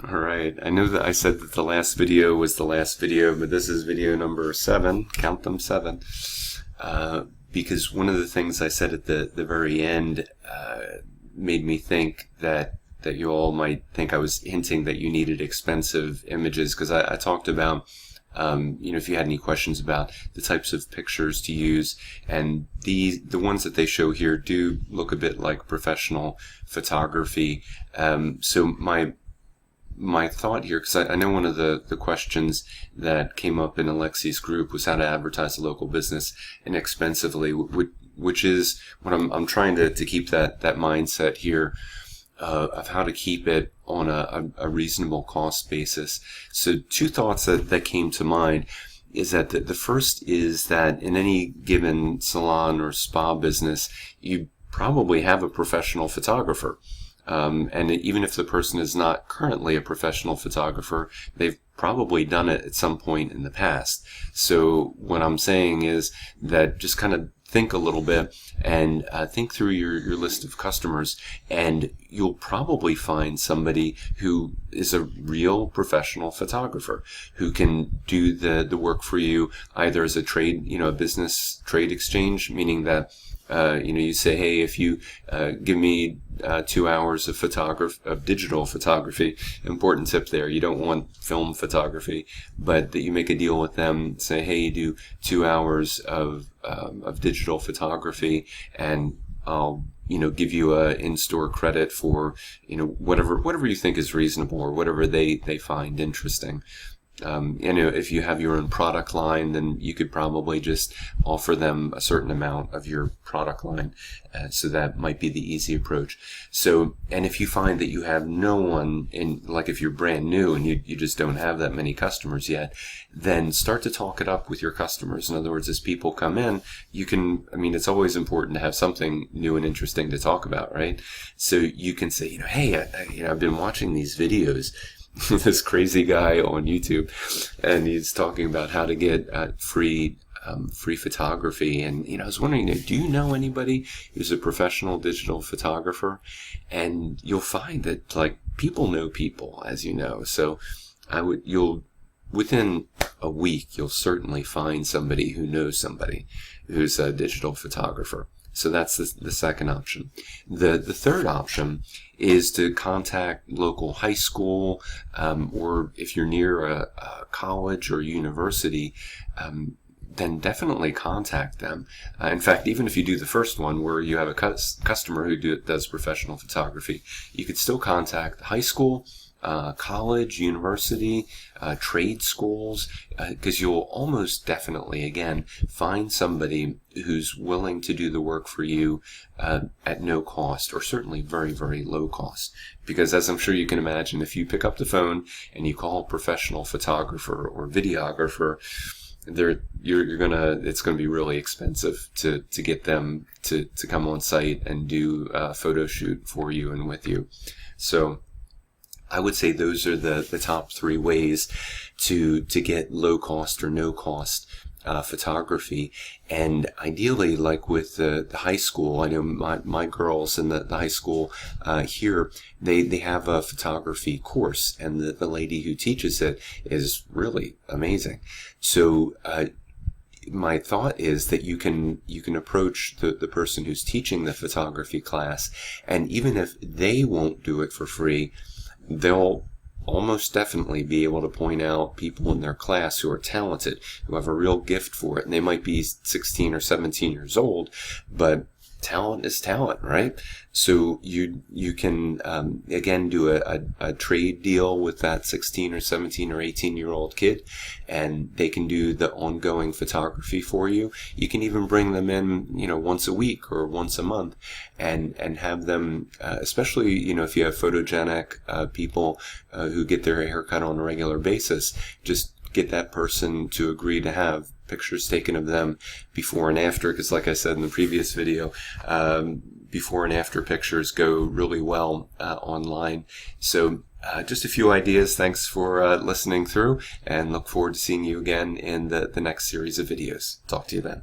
All right. I know that I said that the last video was the last video, but this is video number 7. Count them 7. Because one of the things I said at the very end made me think that you all might think I was hinting that you needed expensive images, because I talked about if you had any questions about the types of pictures to use, and the ones that they show here do look a bit like professional photography. So my thought here, because I know one of the questions that came up in Alexi's group was how to advertise a local business inexpensively, which is what I'm trying to keep that mindset here of how to keep it on a reasonable cost basis. So two thoughts that came to mind is that the first is that in any given salon or spa business, you probably have a professional photographer. And even if the person is not currently a professional photographer, they've probably done it at some point in the past. So what I'm saying is that just kind of think a little bit and think through your list of customers, and you'll probably find somebody who is a real professional photographer who can do the work for you, either as a trade, a business trade exchange, meaning that you say, hey, if you give me 2 hours of digital photography, important tip there, you don't want film photography, but that you make a deal with them, say, hey, you do 2 hours of digital photography, and I'll give you a in-store credit for whatever you think is reasonable, or whatever they find interesting. If you have your own product line, then you could probably just offer them a certain amount of your product line. So that might be the easy approach. So, and if you find that you have no one like if you're brand new and you just don't have that many customers yet, then start to talk it up with your customers. In other words, as people come in, it's always important to have something new and interesting to talk about, right? So you can say, hey, I've been watching these videos, this crazy guy on YouTube, and he's talking about how to get free photography. And I was wondering, do you know anybody who's a professional digital photographer? And you'll find that people know people, as you know. So within a week, you'll certainly find somebody who knows somebody who's a digital photographer. So that's the second option. The third option is to contact local high school, or if you're near a college or university, then definitely contact them. In fact, even if you do the first one, where you have a customer who does professional photography, you could still contact the high school, college, university, trade schools, because you'll almost definitely, again, find somebody who's willing to do the work for you at no cost, or certainly very, very low cost. Because as I'm sure you can imagine, if you pick up the phone and you call a professional photographer or videographer, it's gonna be really expensive to get them to come on site and do a photo shoot for you and with you. So I would say those are the top 3 ways to get low cost or no cost photography. And ideally, like with the high school, I know my girls in the high school here, they have a photography course, and the lady who teaches it is really amazing. So my thought is that you can approach the person who's teaching the photography class, and even if they won't do it for free, they'll almost definitely be able to point out people in their class who are talented, who have a real gift for it. And they might be 16 or 17 years old, but talent is talent, right? So you can again do a trade deal with that 16 or 17 or 18-year-old kid, and they can do the ongoing photography for you. You can even bring them in, once a week or once a month, and have them, especially if you have photogenic people who get their hair cut on a regular basis, just get that person to agree to have pictures taken of them before and after, because like I said in the previous video, before and after pictures go really well online. So just a few ideas. Thanks for listening through, and look forward to seeing you again in the next series of videos. Talk to you then.